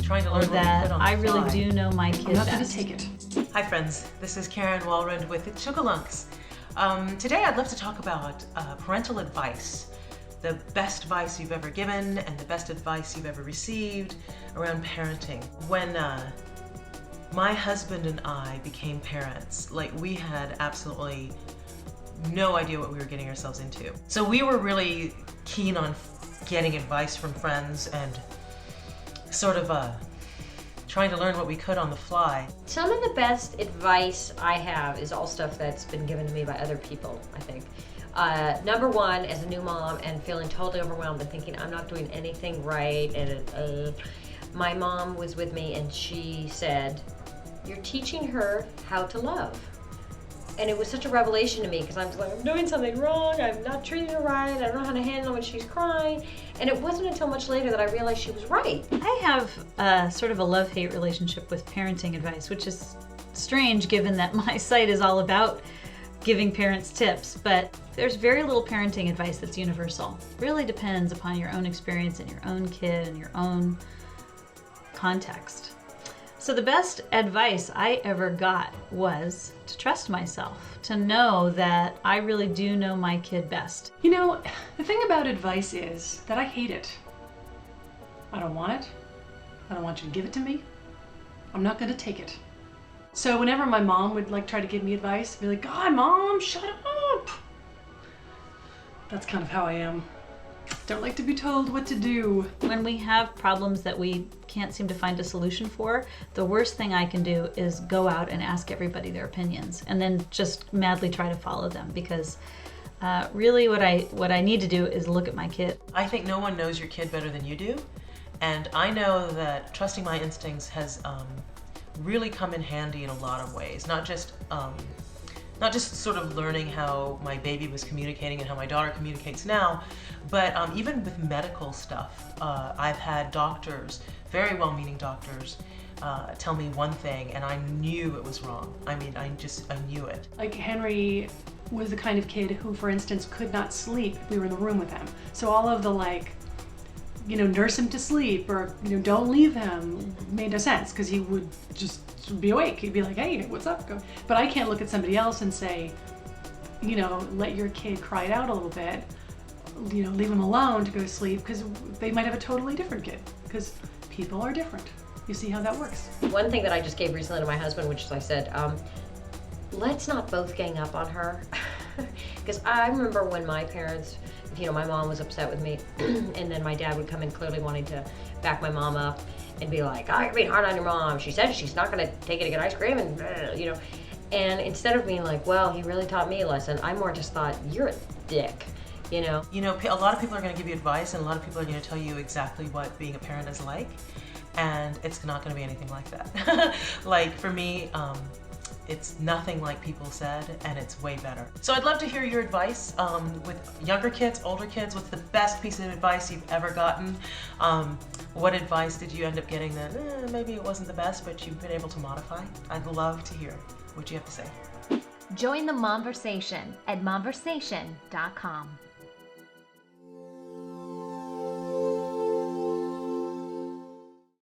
trying to learn that I really do know my kid I'm not best. going to take it. Hi friends, this is Karen Walrond with the Chugalunks. Today I'd love to talk about parental advice. The best advice you've ever given and the best advice you've ever received around parenting. When my husband and I became parents, we had absolutely no idea what we were getting ourselves into. So we were really keen on getting advice from friends and sort of trying to learn what we could on the fly. Some of the best advice I have is all stuff that's been given to me by other people, I think. Number one, as a new mom and feeling totally overwhelmed and thinking I'm not doing anything right, and my mom was with me and she said, "You're teaching her how to love." And it was such a revelation to me because I was like, I'm doing something wrong, I'm not treating her right, I don't know how to handle when she's crying. And it wasn't until much later that I realized she was right. I have sort of a love-hate relationship with parenting advice, which is strange given that my site is all about giving parents tips, but there's very little parenting advice that's universal. It really depends upon your own experience and your own kid and your own context. So the best advice I ever got was to trust myself, to know that I really do know my kid best. You know, the thing about advice is that I hate it. I don't want it. I don't want you to give it to me. I'm not going to take it. So whenever my mom would try to give me advice, I'd be like, God, Mom, shut up. That's kind of how I am. Don't like to be told what to do. When we have problems that we can't seem to find a solution for, the worst thing I can do is go out and ask everybody their opinions and then just madly try to follow them, because really what I need to do is look at my kid. I think no one knows your kid better than you do, and I know that trusting my instincts has really come in handy in a lot of ways, not just sort of learning how my baby was communicating and how my daughter communicates now, but even with medical stuff. I've had doctors, very well-meaning doctors, tell me one thing and I knew it was wrong. I mean, I knew it. Like Henry was the kind of kid who, for instance, could not sleep if we were in the room with him. So all of the nurse him to sleep or don't leave him made no sense, because he would just be awake. He'd be like, hey, what's up? But I can't look at somebody else and say, let your kid cry it out a little bit, leave him alone to go to sleep, because they might have a totally different kid, because people are different. You see how that works. One thing that I just gave recently to my husband, which is I said, let's not both gang up on her. Because I remember when my parents, my mom was upset with me and then my dad would come in clearly wanting to back my mom up and be like, oh, you're being hard on your mom. She said she's not gonna take you to get ice cream and and instead of being like, well, he really taught me a lesson, I more just thought, you're a dick. A lot of people are going to give you advice and a lot of people are going to tell you exactly what being a parent is like, and it's not going to be anything like that. For me, it's nothing like people said, and it's way better. So I'd love to hear your advice with younger kids, older kids. What's the best piece of advice you've ever gotten? What advice did you end up getting that maybe it wasn't the best, but you've been able to modify? I'd love to hear what you have to say. Join the Momversation at momversation.com.